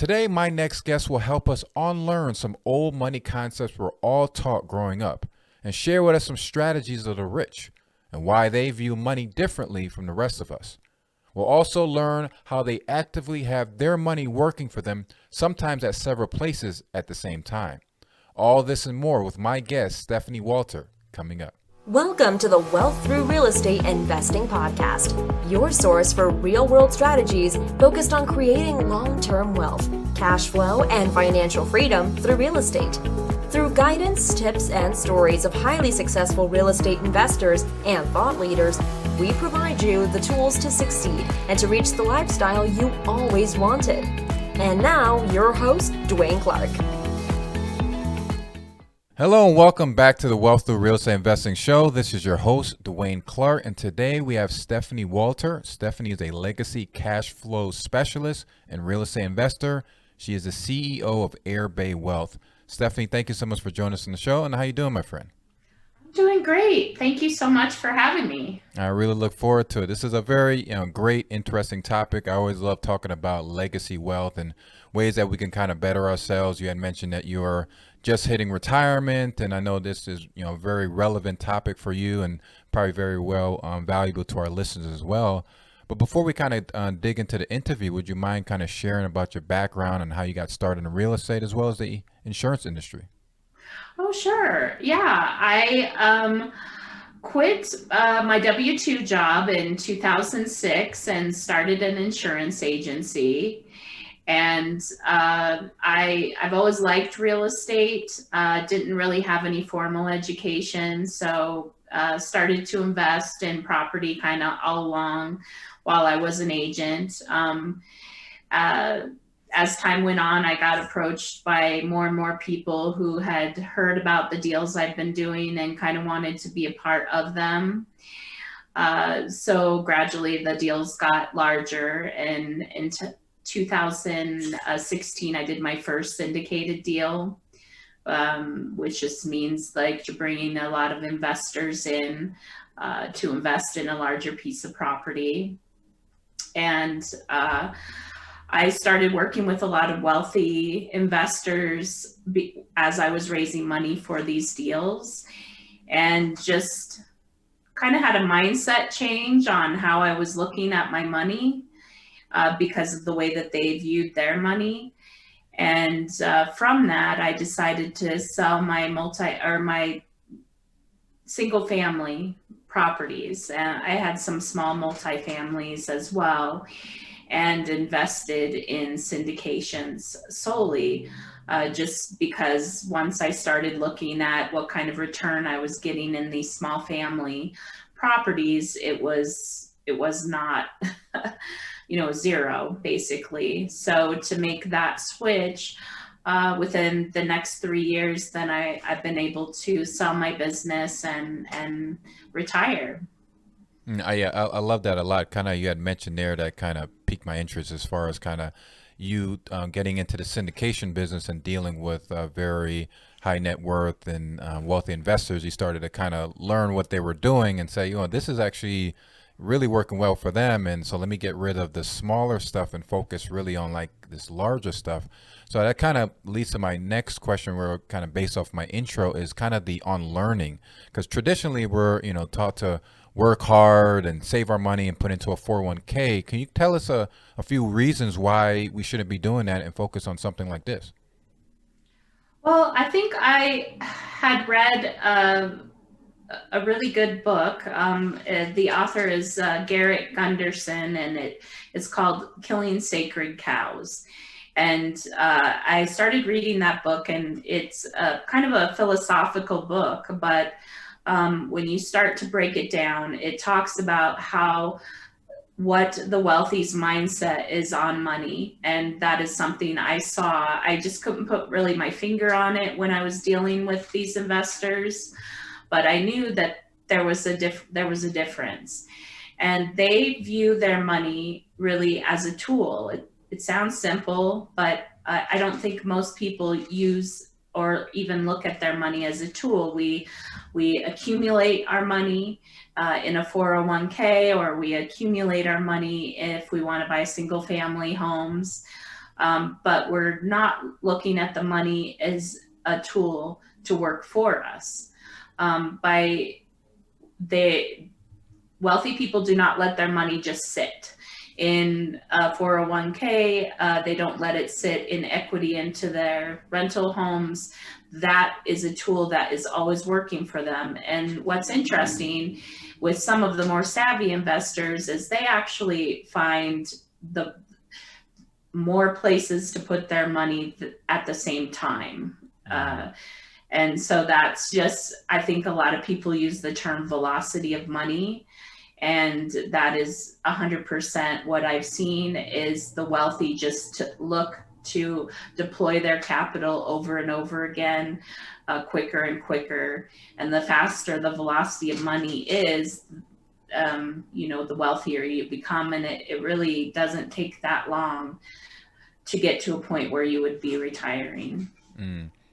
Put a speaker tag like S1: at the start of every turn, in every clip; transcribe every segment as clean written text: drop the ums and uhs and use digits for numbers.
S1: Today, my next guest will help us unlearn some old money concepts we're all taught growing up and share with us some strategies of the rich and why they view money differently from the rest of us. We'll also learn how they actively have their money working for them, sometimes at several places at the same time. All this and more with my guest, Stephanie Walter, coming up.
S2: Welcome to the Wealth Through Real Estate Investing Podcast, your source for real-world strategies focused on creating long-term wealth, cash flow, and financial freedom through real estate. Through guidance, tips, and stories of highly successful real estate investors and thought leaders, we provide you the tools to succeed and to reach the lifestyle you always wanted. And now, your host, Dwaine Clarke.
S1: Hello and welcome back to the Wealth Through Real Estate Investing Show. This is your host, Dwaine Clarke, and today we have Stephanie Walter. Stephanie is a legacy cash flow specialist and real estate investor. She is the CEO of Erbe Wealth. Stephanie, thank you so much for joining us on the show. And how you doing, my friend?
S3: I'm doing great. Thank you so much for having me.
S1: I really look forward to it. This is a very great, interesting topic. I always love talking about legacy wealth and ways that we can kind of better ourselves. You had mentioned that you are just hitting retirement, and I know this is a very relevant topic for you and probably very well valuable to our listeners as well. But before we kind of dig into the interview, would you mind kind of sharing about your background and how you got started in real estate as well as the insurance industry?
S3: Oh, sure. Yeah, I quit my W-2 job in 2006 and started an insurance agency. And I've always liked real estate, didn't really have any formal education, so started to invest in property kind of all along while I was an agent. As time went on, I got approached by more and more people who had heard about the deals I'd been doing and kind of wanted to be a part of them. So gradually the deals got larger, and in 2016, I did my first syndicated deal, which just means like you're bringing a lot of investors in to invest in a larger piece of property. And I started working with a lot of wealthy investors as I was raising money for these deals, and just kind of had a mindset change on how I was looking at my money because of the way that they viewed their money. And from that, I decided to sell my single family properties. I had some small multifamilies as well, and invested in syndications solely, just because once I started looking at what kind of return I was getting in these small family properties, it was not zero basically. So to make that switch within the next 3 years, then I've been able to sell my business and retire.
S1: I love that a lot. Kind of you had mentioned there that kind of piqued my interest as far as kind of you getting into the syndication business and dealing with very high net worth and wealthy investors. You started to kind of learn what they were doing and say, this is actually really working well for them, and so let me get rid of the smaller stuff and focus really on like this larger stuff. So that kind of leads to my next question, where kind of based off my intro is kind of the unlearning, because traditionally we're taught to work hard and save our money and put into a 401k. Can you tell us a few reasons why we shouldn't be doing that and focus on something like this?
S3: Well, I think I had read a really good book. The author is Garrett Gunderson, and it's called Killing Sacred Cows. And I started reading that book, and it's kind of a philosophical book, but when you start to break it down, it talks about what the wealthy's mindset is on money. And that is something I saw. I just couldn't put really my finger on it when I was dealing with these investors, but I knew that there was a difference. And they view their money really as a tool. It sounds simple, but I don't think most people use or even look at their money as a tool. We accumulate our money in a 401k, or we accumulate our money if we want to buy single family homes. but we're not looking at the money as a tool to work for us. By they Wealthy people do not let their money just sit in a 401k. They don't let it sit in equity into their rental homes. That is a tool that is always working for them. And what's interesting with some of the more savvy investors is they actually find the more places to put their money at the same time. And so that's just, I think a lot of people use the term velocity of money. And that is 100% what I've seen is the wealthy just to look to deploy their capital over and over again, quicker and quicker. And the faster the velocity of money is, the wealthier you become. And it really doesn't take that long to get to a point where you would be retiring.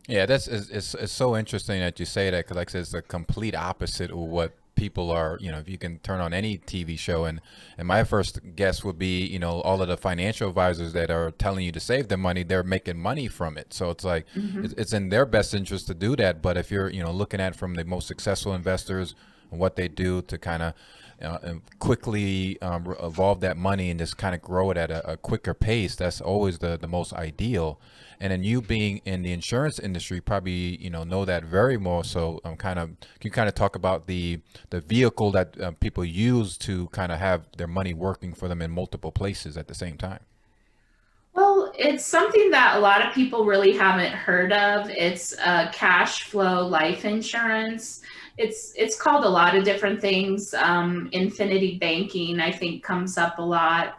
S1: Yeah, it's so interesting that you say that because, like I said, it's the complete opposite of what people are. If you can turn on any TV show, and my first guess would be, all of the financial advisors that are telling you to save their money, they're making money from it. So it's like it's in their best interest to do that. But if you're, looking at from the most successful investors and what they do to kind of quickly evolve that money and just kind of grow it at a quicker pace, that's always the most ideal. And then you being in the insurance industry, probably know that very more. So can you kind of talk about the vehicle that people use to kind of have their money working for them in multiple places at the same time?
S3: Well, it's something that a lot of people really haven't heard of. It's cash flow life insurance. It's called a lot of different things. Infinity banking, I think, comes up a lot,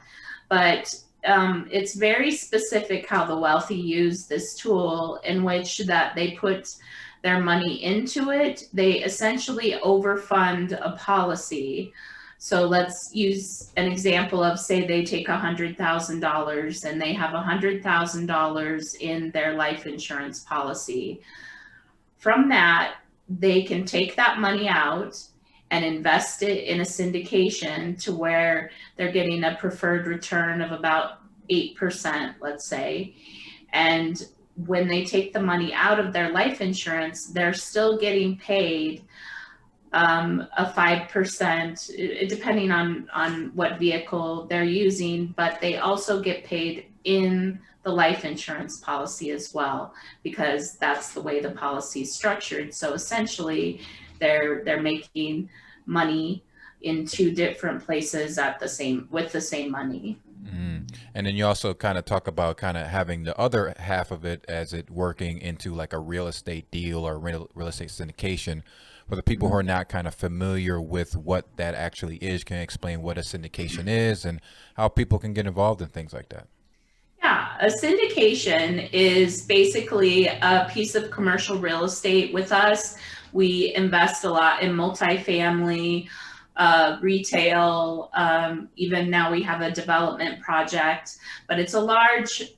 S3: but it's very specific how the wealthy use this tool, in which that they put their money into it. They essentially overfund a policy. So let's use an example of, say they take $100,000 and they have $100,000 in their life insurance policy. From that, they can take that money out and invest it in a syndication to where they're getting a preferred return of about 8%, let's say. And when they take the money out of their life insurance, they're still getting paid a 5%, depending on what vehicle they're using, but they also get paid in the life insurance policy as well, because that's the way the policy is structured. So essentially, they're making money in two different places with the same money.
S1: And then you also kind of talk about kind of having the other half of it as it working into like a real estate deal or real estate syndication. For the people who are not kind of familiar with what that actually is, can you explain what a syndication is and how people can get involved in things like that?
S3: Yeah, a syndication is basically a piece of commercial real estate with us. We invest a lot in multifamily, retail, even now we have a development project, but it's a large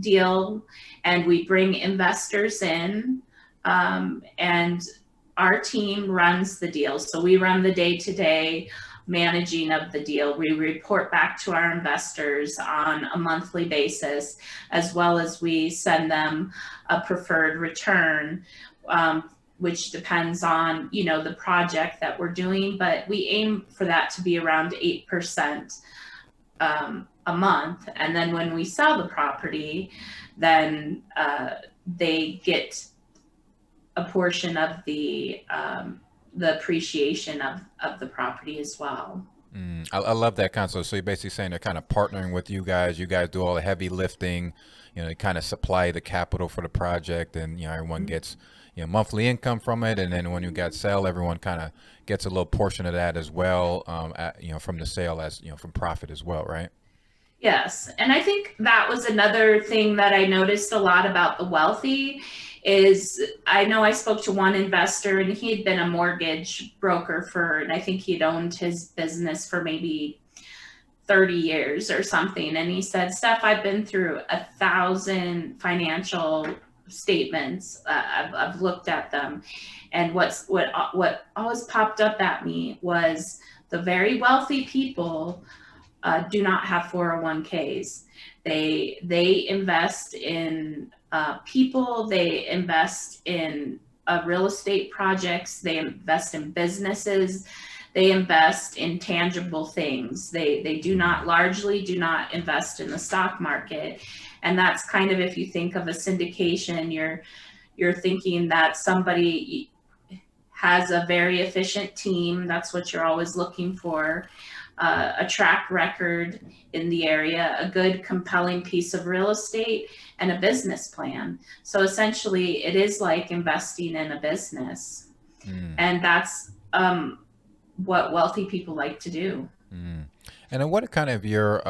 S3: deal, and we bring investors in, and our team runs the deal. So we run the day-to-day managing of the deal. We report back to our investors on a monthly basis, as well as we send them a preferred return, which depends on, the project that we're doing, but we aim for that to be around 8% a month. And then when we sell the property, then they get a portion of the appreciation of the property as well.
S1: I love that concept. So you're basically saying they're kind of partnering with you guys. You guys do all the heavy lifting, you kind of supply the capital for the project, and everyone gets monthly income from it. And then when you got sale, everyone kind of gets a little portion of that as well, from the sale, as from profit as well, right?
S3: Yes. And I think that was another thing that I noticed a lot about the wealthy is, I know I spoke to one investor, and he had been a mortgage broker and I think he'd owned his business for maybe 30 years or something. And he said, Steph, I've been through 1,000 financial statements. I've looked at them. And what always popped up at me was the very wealthy people do not have 401ks. They invest in people. They invest in real estate projects. They invest in businesses. They invest in tangible things. They do not, largely do not invest in the stock market. And that's kind of, if you think of a syndication, you're thinking that somebody has a very efficient team. That's what you're always looking for. A track record in the area, a good, compelling piece of real estate, and a business plan. So essentially, it is like investing in a business.
S1: Mm.
S3: And that's what wealthy people like to do.
S1: Mm. And then what are kind of your,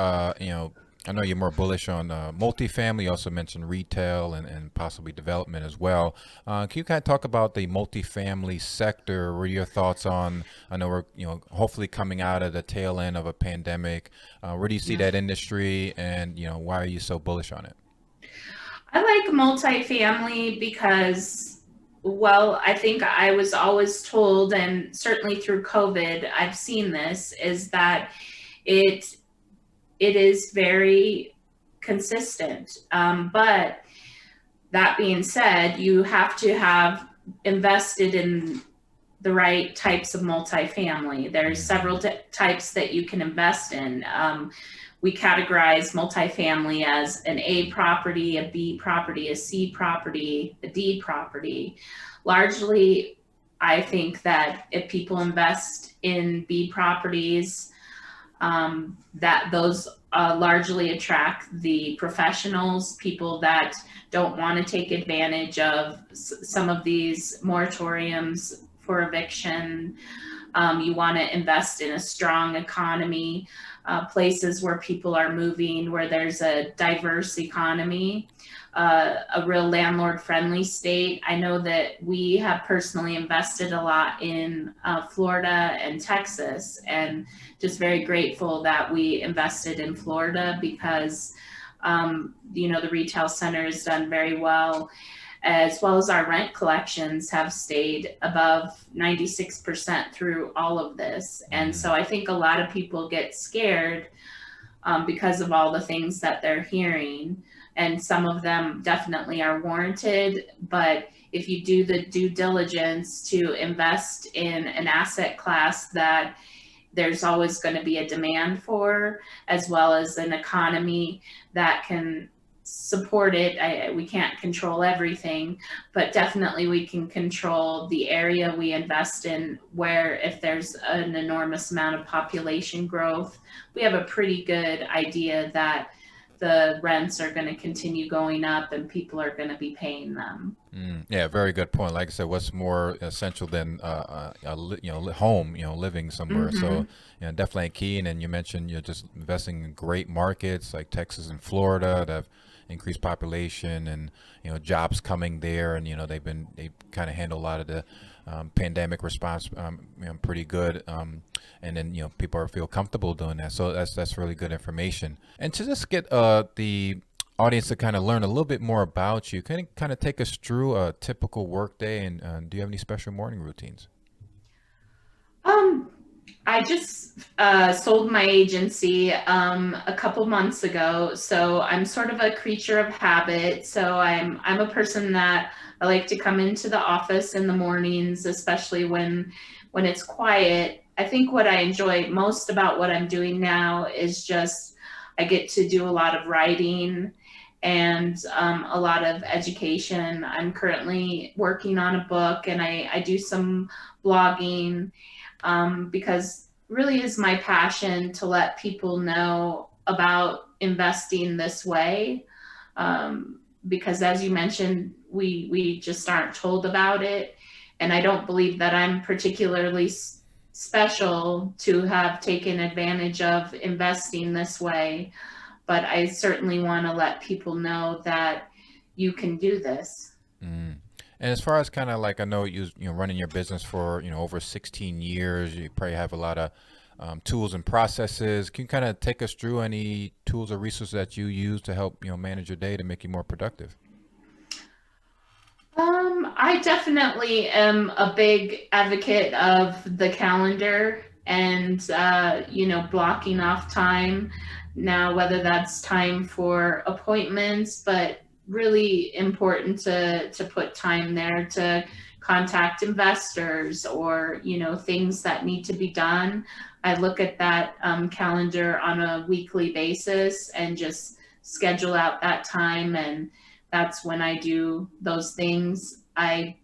S1: I know you're more bullish on multifamily. You also mentioned retail and possibly development as well. Can you kind of talk about the multifamily sector? What are your thoughts on, I know we're, hopefully coming out of the tail end of a pandemic. Where do you see
S3: Yeah.
S1: that industry and, why are you so bullish on it?
S3: I like multifamily because, well, I think I was always told, and certainly through COVID, I've seen this, is that it it is very consistent. But that being said, you have to have invested in the right types of multifamily. There's several
S1: Hmm.
S3: types that you can invest in. We categorize multifamily as an A property, a B property, a C property, a D property. Largely, I think that if people invest in B properties, that those largely attract the professionals, people that don't want to take advantage of some of these moratoriums for eviction. You want to invest in a strong economy, places where people are moving, where there's a diverse economy, a real landlord friendly state. I know that we have personally invested a lot in Florida and Texas, and just very grateful that we invested in Florida because, the retail center has done very well as our rent collections have stayed above 96% through all of this. And so
S1: Mm.
S3: I think a lot of people get scared because of all the things that they're hearing. And some of them definitely are warranted. But if you do the due diligence to invest in an asset class that there's always going to be a demand for, as well as an economy that can support it. We can't control everything, but definitely we can control the area we invest in, where if there's an enormous amount of population growth, we have a pretty good idea that the rents are going to continue going up and people are going to be paying them.
S1: Mm, yeah, very good point. Like I said, what's more essential than home, living somewhere. So,
S3: Mm-hmm.
S1: definitely key. And then you mentioned you're just investing in great markets like Texas and Florida that have increased population and jobs coming there, and they kind of handle a lot of the pandemic response pretty good. And then people feel comfortable doing that. So that's really good information. And to just get the audience to kind of learn a little bit more about you, can you kind of take us through a typical workday, and do you have any special morning routines?
S3: Um, I just sold my agency a couple months ago, so I'm sort of a creature of habit. So I'm a person that I like to come into the office in the mornings, especially when it's quiet. I think what I enjoy most about what I'm doing now is just I get to do a lot of writing and a lot of education. I'm currently working on a book, and I do some blogging because really is my passion to let people know about investing this way. Because as you mentioned, we just aren't told about it. And I don't believe that I'm particularly special to have taken advantage of investing this way. But I certainly want to let people know that you can do this.
S1: Mm. And as far as kind of like, I know running your business for over 16 years, you probably have a lot of tools and processes. Can you kind of take us through any tools or resources that you use to help manage your day to make you more productive?
S3: I definitely am a big advocate of the calendar, and blocking off time now, whether that's time for appointments, but really important to put time there to contact investors, or things that need to be done. I look at that calendar on a weekly basis and just schedule out that time, and that's when I do those things. I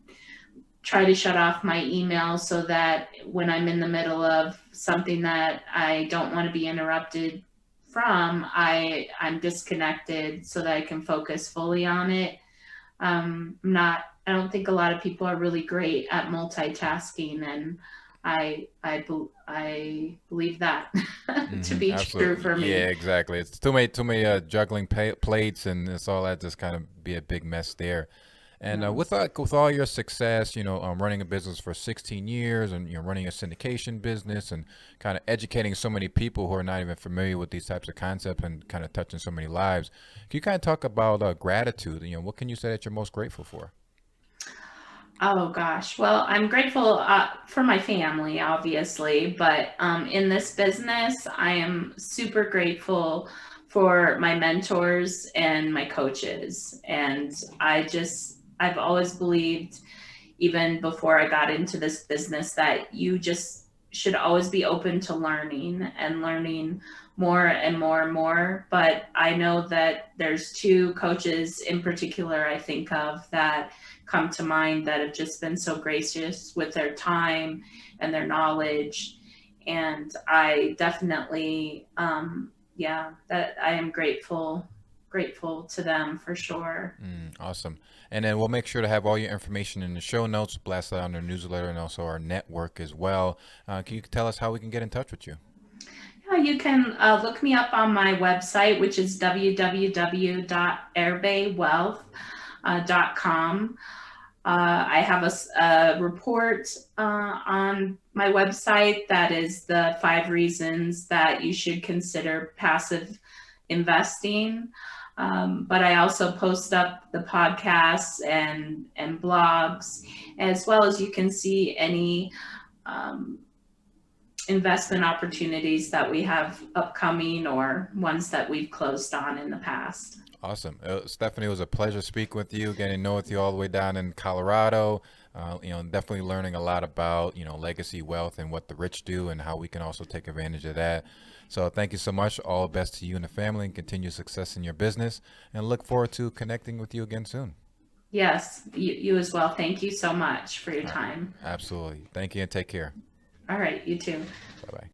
S3: try to shut off my email so that when I'm in the middle of something that I don't want to be interrupted from, I'm disconnected so that I can focus fully on it. I don't think a lot of people are really great at multitasking, and I believe that to
S1: Hmm.
S3: be true
S1: Absolutely.
S3: for
S1: Yeah,
S3: me.
S1: exactly. It's too many juggling plates, and it's all that just kind of be a big mess there. And
S3: Yes.
S1: with all your success, running a business for 16 years, and running a syndication business, and kind of educating so many people who are not even familiar with these types of concepts, and kind of touching so many lives. Can you kind of talk about gratitude? What can you say that you're most grateful for?
S3: Oh gosh. Well, I'm grateful for my family, obviously, but in this business, I am super grateful for my mentors and my coaches. And I've always believed, even before I got into this business, that you just should always be open to learning and learning more and more and more. But I know that there's two coaches in particular I think of that come to mind that have just been so gracious with their time and their knowledge. And I definitely, that I am grateful to them for sure.
S1: Awesome. And then we'll make sure to have all your information in the show notes, blast that on our newsletter, and also our network as well. Can you tell us how we can get in touch with you?
S3: Yeah, you can look me up on my website, which is www.erbewealth.com. I have a report on my website that is the 5 reasons that you should consider passive investing. But I also post up the podcasts and blogs, as well as you can see any um, investment opportunities that we have upcoming or ones that we've closed on in the past.
S1: Awesome. Stephanie, it was a pleasure speaking with you, getting to know with you all the way down in Colorado. Definitely learning a lot about, legacy wealth and what the rich do and how we can also take advantage of that. So thank you so much. All the best to you and the family, and continued success in your business, and look forward to connecting with you again soon.
S3: Yes, you as well. Thank you so much for your
S1: All right.
S3: time.
S1: Absolutely. Thank you and take care.
S3: All right, you too.
S1: Bye bye.